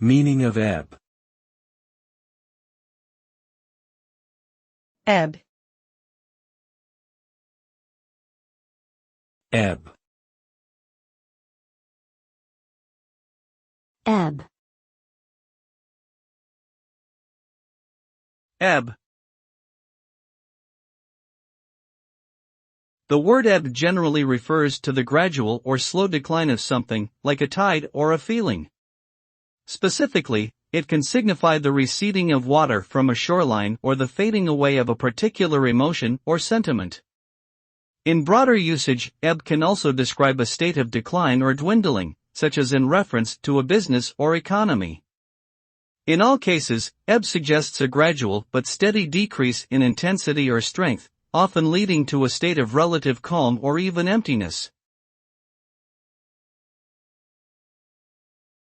Meaning of ebb. Ebb. Ebb. Ebb. Ebb. The word ebb generally refers to the gradual or slow decline of something, like a tide or a feeling. Specifically, it can signify the receding of water from a shoreline or the fading away of a particular emotion or sentiment. In broader usage, ebb can also describe a state of decline or dwindling, such as in reference to a business or economy. In all cases, ebb suggests a gradual but steady decrease in intensity or strength, often leading to a state of relative calm or even emptiness.